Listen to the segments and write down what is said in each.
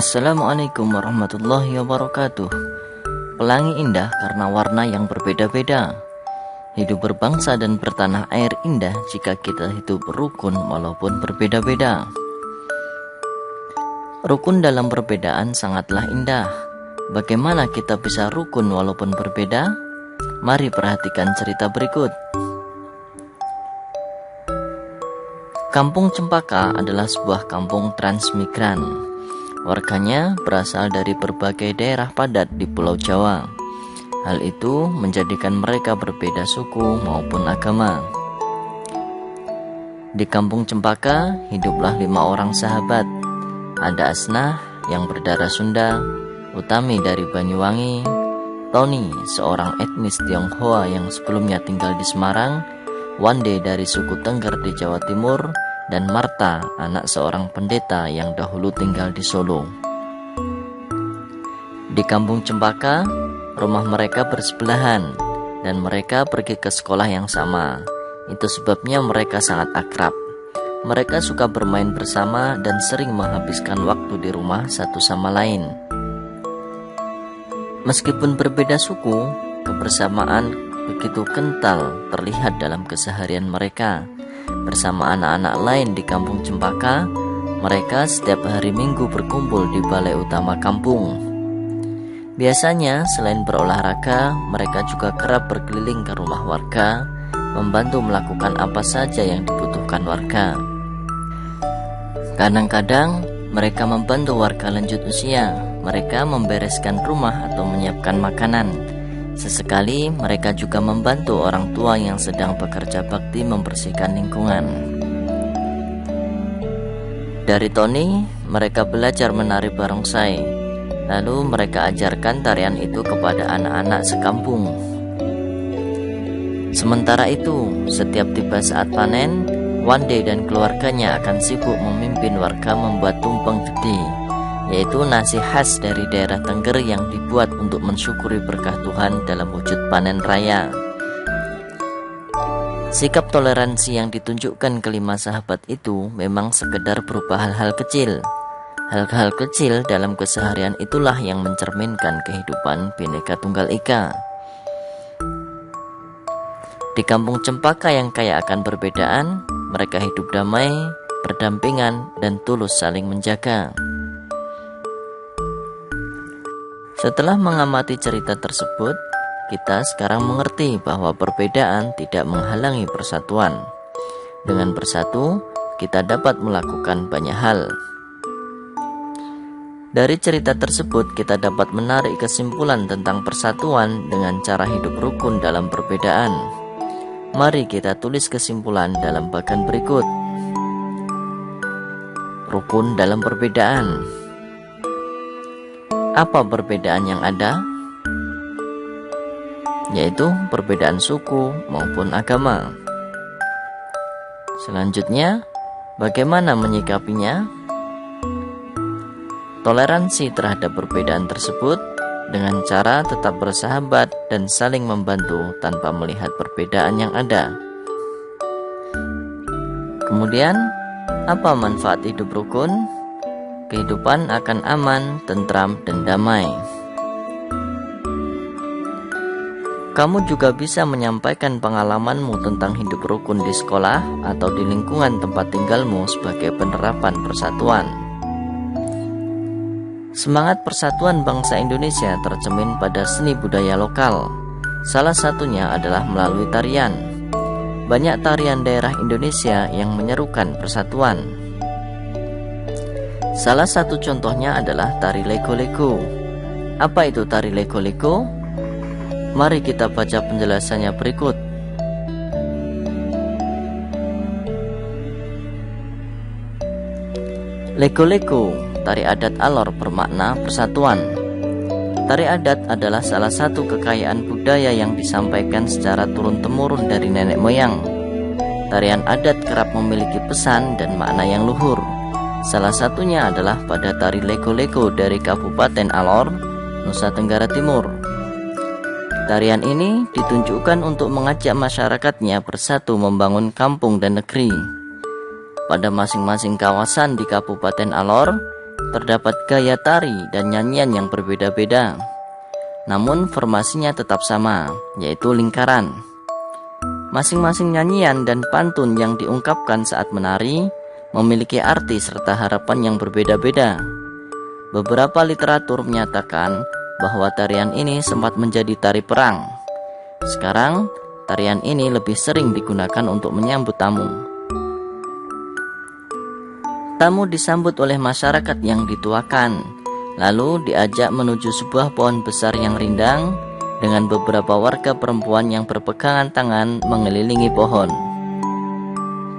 Assalamualaikum warahmatullahi wabarakatuh. Pelangi indah karena warna yang berbeda-beda. Hidup berbangsa dan bertanah air indah jika kita hidup rukun walaupun berbeda-beda. Rukun dalam perbedaan sangatlah indah. Bagaimana kita bisa rukun walaupun berbeda? Mari perhatikan cerita berikut. Kampung Cempaka adalah sebuah kampung transmigran. Warganya berasal dari berbagai daerah padat di Pulau Jawa. Hal itu menjadikan mereka berbeda suku maupun agama. Di Kampung Cempaka hiduplah 5 orang sahabat. Ada Asnah yang berdarah Sunda, Utami dari Banyuwangi, Tony seorang etnis Tionghoa yang sebelumnya tinggal di Semarang, Wande dari suku Tengger di Jawa Timur, dan Marta, anak seorang pendeta yang dahulu tinggal di Solo. Di Kampung Cempaka, rumah mereka bersebelahan dan mereka pergi ke sekolah yang sama. Itu sebabnya mereka sangat akrab. Mereka suka bermain bersama dan sering menghabiskan waktu di rumah satu sama lain. Meskipun berbeda suku, kebersamaan begitu kental terlihat dalam keseharian mereka. Bersama anak-anak lain di Kampung Cempaka, mereka setiap hari Minggu berkumpul di balai utama kampung. Biasanya selain berolahraga, mereka juga kerap berkeliling ke rumah warga, membantu melakukan apa saja yang dibutuhkan warga. Kadang-kadang mereka membantu warga lanjut usia. Mereka membereskan rumah atau menyiapkan makanan. Sesekali mereka juga membantu orang tua yang sedang bekerja bakti membersihkan lingkungan. Dari Tony, mereka belajar menari barongsai. Lalu mereka ajarkan tarian itu kepada anak-anak sekampung. Sementara itu, setiap tiba saat panen, Wande dan keluarganya akan sibuk memimpin warga membuat tumpeng gede, yaitu nasi khas dari daerah Tengger yang dibuat untuk mensyukuri berkah Tuhan dalam wujud panen raya. Sikap toleransi yang ditunjukkan kelima sahabat itu memang sekedar berupa hal-hal kecil. Hal-hal kecil dalam keseharian itulah yang mencerminkan kehidupan Bhinneka Tunggal Ika. Di Kampung Cempaka yang kaya akan perbedaan, mereka hidup damai, berdampingan, dan tulus saling menjaga. Setelah mengamati cerita tersebut, kita sekarang mengerti bahwa perbedaan tidak menghalangi persatuan. Dengan bersatu, kita dapat melakukan banyak hal. Dari cerita tersebut, kita dapat menarik kesimpulan tentang persatuan dengan cara hidup rukun dalam perbedaan. Mari kita tulis kesimpulan dalam bagan berikut. Rukun dalam perbedaan. Apa perbedaan yang ada? Yaitu perbedaan suku maupun agama. Selanjutnya, bagaimana menyikapinya? Toleransi terhadap perbedaan tersebut dengan cara tetap bersahabat dan saling membantu tanpa melihat perbedaan yang ada. Kemudian, apa manfaat hidup rukun? Kehidupan akan aman, tentram, dan damai. Kamu juga bisa menyampaikan pengalamanmu tentang hidup rukun di sekolah atau di lingkungan tempat tinggalmu sebagai penerapan persatuan. Semangat persatuan bangsa Indonesia tercermin pada seni budaya lokal. Salah satunya adalah melalui tarian. Banyak tarian daerah Indonesia yang menyerukan persatuan. Salah satu contohnya adalah tari lego-lego. Apa itu tari lego-lego? Mari kita baca penjelasannya berikut. Lego-lego, tari adat Alor bermakna persatuan. Tari adat adalah salah satu kekayaan budaya yang disampaikan secara turun-temurun dari nenek moyang. Tarian adat kerap memiliki pesan dan makna yang luhur. Salah satunya adalah pada tari lego-lego dari Kabupaten Alor, Nusa Tenggara Timur. Tarian ini ditunjukkan untuk mengajak masyarakatnya bersatu membangun kampung dan negeri. Pada masing-masing kawasan di Kabupaten Alor, terdapat gaya tari dan nyanyian yang berbeda-beda. Namun formasinya tetap sama, yaitu lingkaran. Masing-masing nyanyian dan pantun yang diungkapkan saat menari memiliki arti serta harapan yang berbeda-beda. Beberapa literatur menyatakan bahwa tarian ini sempat menjadi tari perang. Sekarang, tarian ini lebih sering digunakan untuk menyambut tamu. Tamu disambut oleh masyarakat yang dituakan, lalu diajak menuju sebuah pohon besar yang rindang dengan beberapa warga perempuan yang berpegangan tangan mengelilingi pohon.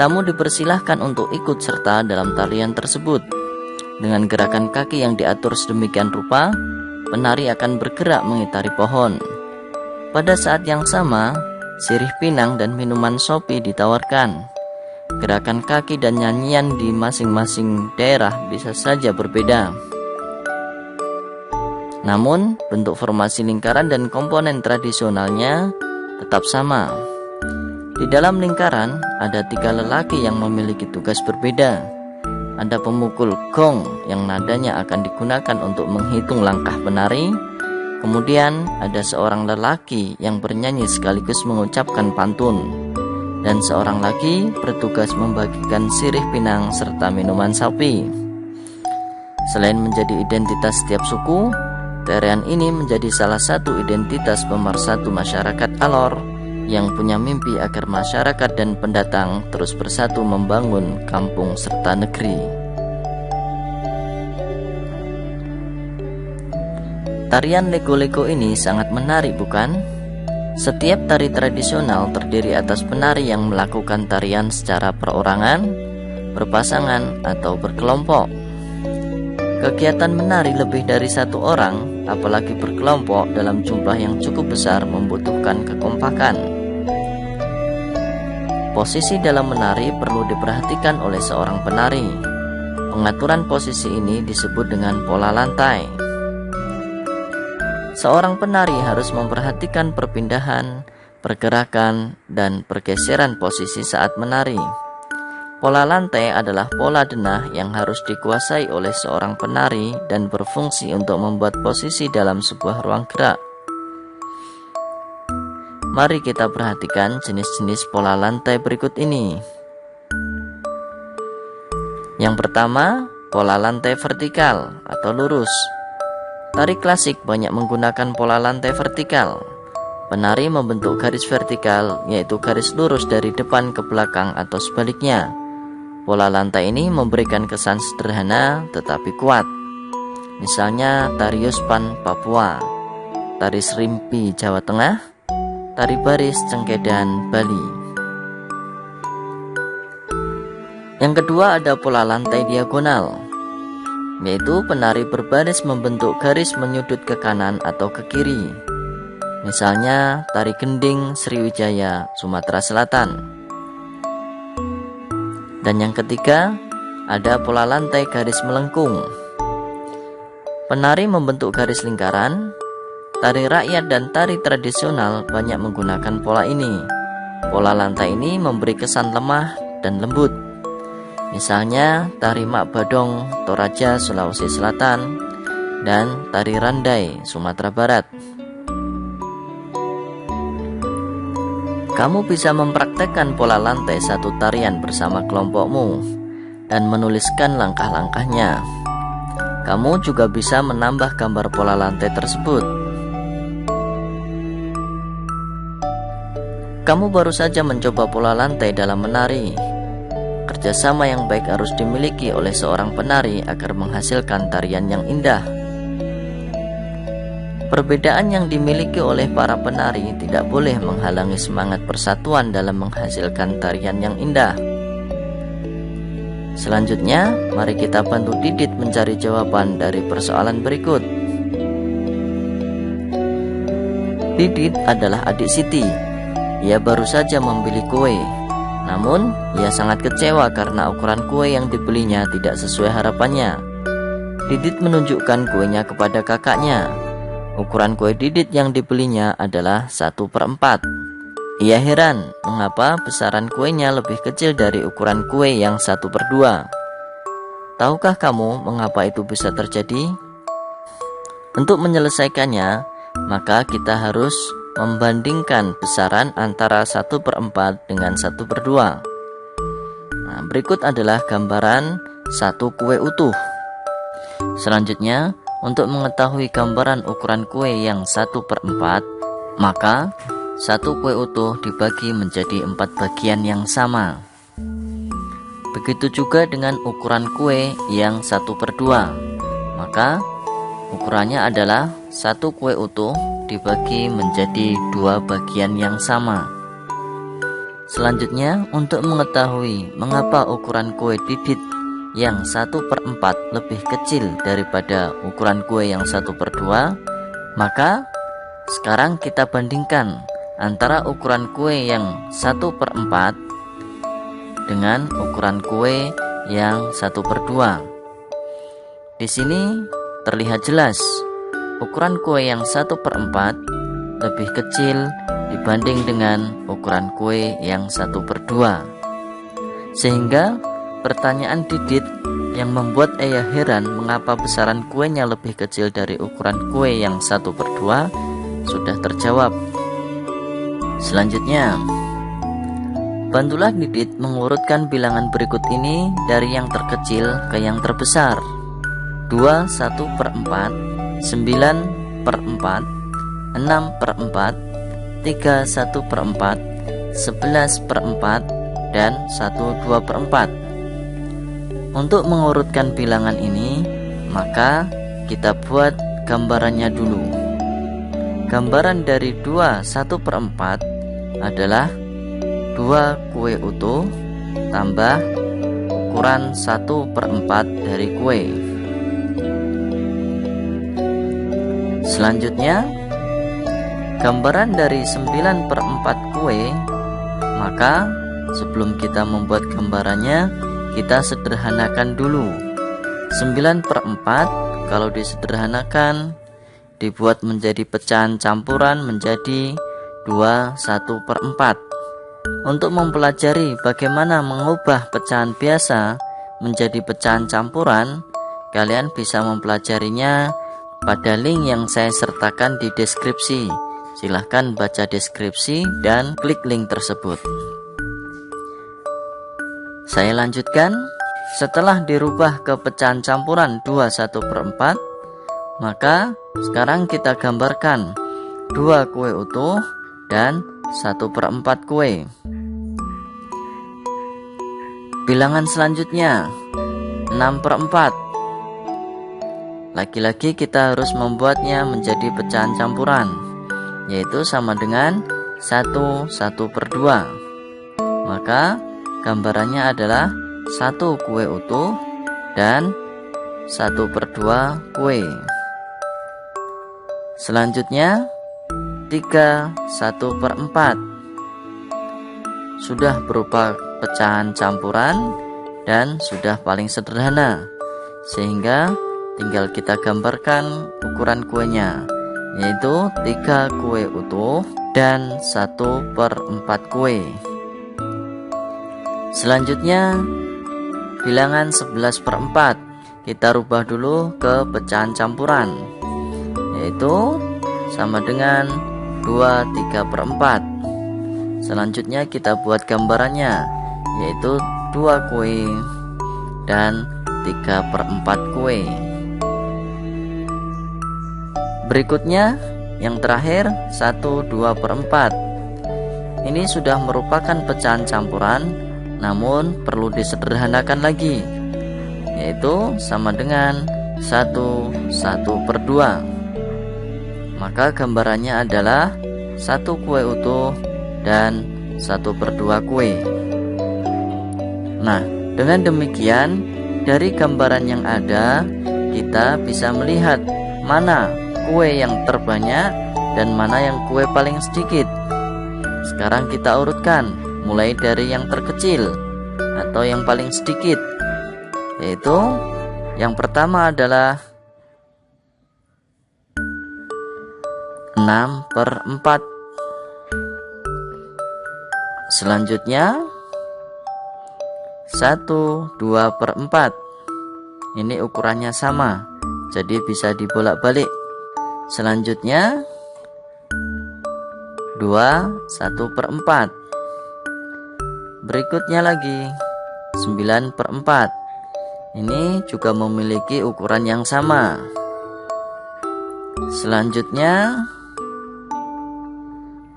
Tamu dipersilahkan untuk ikut serta dalam tarian tersebut. Dengan gerakan kaki yang diatur sedemikian rupa, penari akan bergerak mengitari pohon. Pada saat yang sama, sirih pinang dan minuman sopi ditawarkan. Gerakan kaki dan nyanyian di masing-masing daerah bisa saja berbeda. Namun, bentuk formasi lingkaran dan komponen tradisionalnya tetap sama. Di dalam lingkaran, ada 3 lelaki yang memiliki tugas berbeda. Ada pemukul gong yang nadanya akan digunakan untuk menghitung langkah penari. Kemudian ada seorang lelaki yang bernyanyi sekaligus mengucapkan pantun. Dan seorang lagi bertugas membagikan sirih pinang serta minuman sapi. Selain menjadi identitas setiap suku, tarian ini menjadi salah satu identitas pemersatu masyarakat Alor yang punya mimpi agar masyarakat dan pendatang terus bersatu membangun kampung serta negeri. Tarian lego-lego ini sangat menarik, bukan? Setiap tari tradisional terdiri atas penari yang melakukan tarian secara perorangan, berpasangan, atau berkelompok. Kegiatan menari lebih dari 1 orang, apalagi berkelompok dalam jumlah yang cukup besar, membutuhkan kekompakan. Posisi dalam menari perlu diperhatikan oleh seorang penari. Pengaturan posisi ini disebut dengan pola lantai. Seorang penari harus memperhatikan perpindahan, pergerakan, dan pergeseran posisi saat menari. Pola lantai adalah pola denah yang harus dikuasai oleh seorang penari dan berfungsi untuk membuat posisi dalam sebuah ruang gerak. Mari kita perhatikan jenis-jenis pola lantai berikut ini. Yang pertama, pola lantai vertikal atau lurus. Tari klasik banyak menggunakan pola lantai vertikal. Penari membentuk garis vertikal, yaitu garis lurus dari depan ke belakang atau sebaliknya. Pola lantai ini memberikan kesan sederhana tetapi kuat. Misalnya tari Yuspan Papua, tari Serimpi Jawa Tengah, tari baris Cengkedan Bali. Yang kedua ada pola lantai diagonal, yaitu penari berbaris membentuk garis menyudut ke kanan atau ke kiri. Misalnya tari gending Sriwijaya Sumatera Selatan. Dan yang ketiga ada pola lantai garis melengkung. Penari membentuk garis lingkaran. Tari rakyat dan tari tradisional banyak menggunakan pola ini. Pola lantai ini memberi kesan lemah dan lembut. Misalnya tari Mak Badong Toraja Sulawesi Selatan dan tari Randai Sumatera Barat. Kamu bisa mempraktekkan pola lantai satu tarian bersama kelompokmu dan menuliskan langkah-langkahnya. Kamu juga bisa menambah gambar pola lantai tersebut. Kamu baru saja mencoba pola lantai dalam menari. Kerjasama yang baik harus dimiliki oleh seorang penari agar menghasilkan tarian yang indah. Perbedaan yang dimiliki oleh para penari tidak boleh menghalangi semangat persatuan dalam menghasilkan tarian yang indah. Selanjutnya, mari kita bantu Didit mencari jawaban dari persoalan berikut. Didit adalah adik Siti. Ia baru saja membeli kue. Namun, ia sangat kecewa karena ukuran kue yang dibelinya tidak sesuai harapannya. Didit menunjukkan kuenya kepada kakaknya. Ukuran kue Didit yang dibelinya adalah 1/4. Ia heran mengapa besaran kuenya lebih kecil dari ukuran kue yang 1/2. Tahukah kamu mengapa itu bisa terjadi? Untuk menyelesaikannya, maka kita harus membandingkan besaran antara 1/4 dengan 1/2. Nah, berikut adalah gambaran satu kue utuh. Selanjutnya, untuk mengetahui gambaran ukuran kue yang 1/4, maka satu kue utuh dibagi menjadi 4 bagian yang sama. Begitu juga dengan ukuran kue yang 1/2, maka ukurannya adalah satu kue utuh dibagi menjadi 2 bagian yang sama. Selanjutnya, untuk mengetahui mengapa ukuran kue didit yang 1/4 lebih kecil daripada ukuran kue yang 1/2, maka sekarang kita bandingkan antara ukuran kue yang 1/4 dengan ukuran kue yang 1/2. Di sini terlihat jelas ukuran kue yang 1/4 lebih kecil dibanding dengan ukuran kue yang 1/2. Sehingga pertanyaan Didit yang membuat Ayah heran mengapa besaran kuenya lebih kecil dari ukuran kue yang 1/2 sudah terjawab. Selanjutnya, bantulah Didit mengurutkan bilangan berikut ini dari yang terkecil ke yang terbesar. 2 1/4, 9/4, 6/4, 3 1/4, 11/4, dan 1 2/4. Untuk mengurutkan bilangan ini, maka kita buat gambarannya dulu. Gambaran dari 2 1/4 adalah 2 kue utuh tambah ukuran 1/4 dari kue. Selanjutnya, gambaran dari 9/4 kue, maka sebelum kita membuat gambarannya, kita sederhanakan dulu. 9/4 kalau disederhanakan dibuat menjadi pecahan campuran menjadi 2 1/4. Untuk mempelajari bagaimana mengubah pecahan biasa menjadi pecahan campuran, kalian bisa mempelajarinya pada link yang saya sertakan di deskripsi. Silahkan baca deskripsi dan klik link tersebut. Saya lanjutkan. Setelah dirubah ke pecahan campuran 2 1/4, maka sekarang kita gambarkan 2 kue utuh dan 1/4 kue. Bilangan selanjutnya 6/4. Lagi-lagi kita harus membuatnya menjadi pecahan campuran, yaitu sama dengan 1 1/2. Maka gambarannya adalah 1 kue utuh dan 1/2 kue. Selanjutnya 3 1/4 sudah berupa pecahan campuran dan sudah paling sederhana, sehingga tinggal kita gambarkan ukuran kuenya, yaitu 3 kue utuh dan 1/4 kue. Selanjutnya bilangan 11/4 kita rubah dulu ke pecahan campuran, yaitu sama dengan 2 3/4. Selanjutnya kita buat gambarannya, yaitu 2 kue dan 3/4 kue. Berikutnya yang terakhir 1 2/4. Ini sudah merupakan pecahan campuran, namun perlu disederhanakan lagi, yaitu sama dengan 1 1/2. Maka gambarannya adalah 1 kue utuh dan 1/2 kue. Nah, dengan demikian dari gambaran yang ada, kita bisa melihat mana kue yang terbanyak dan mana yang kue paling sedikit. Sekarang kita urutkan mulai dari yang terkecil atau yang paling sedikit, yaitu yang pertama adalah 6/4. Selanjutnya 1 2/4. Ini ukurannya sama, jadi bisa dibolak-balik. Selanjutnya 2/1/4. Berikutnya lagi 9/4. Ini juga memiliki ukuran yang sama. Selanjutnya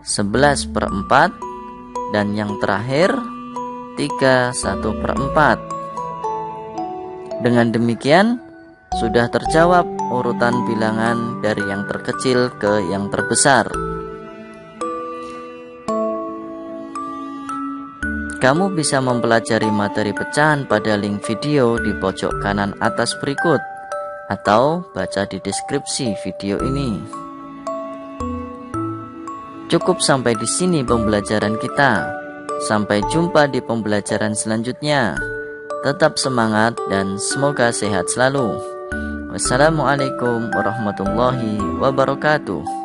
11/4, dan yang terakhir 3/1/4. Dengan demikian sudah terjawab urutan bilangan dari yang terkecil ke yang terbesar. Kamu bisa mempelajari materi pecahan pada link video di pojok kanan atas berikut, atau baca di deskripsi video ini. Cukup sampai di sini pembelajaran kita. Sampai jumpa di pembelajaran selanjutnya. Tetap semangat dan semoga sehat selalu. Wassalamualaikum warahmatullahi wabarakatuh.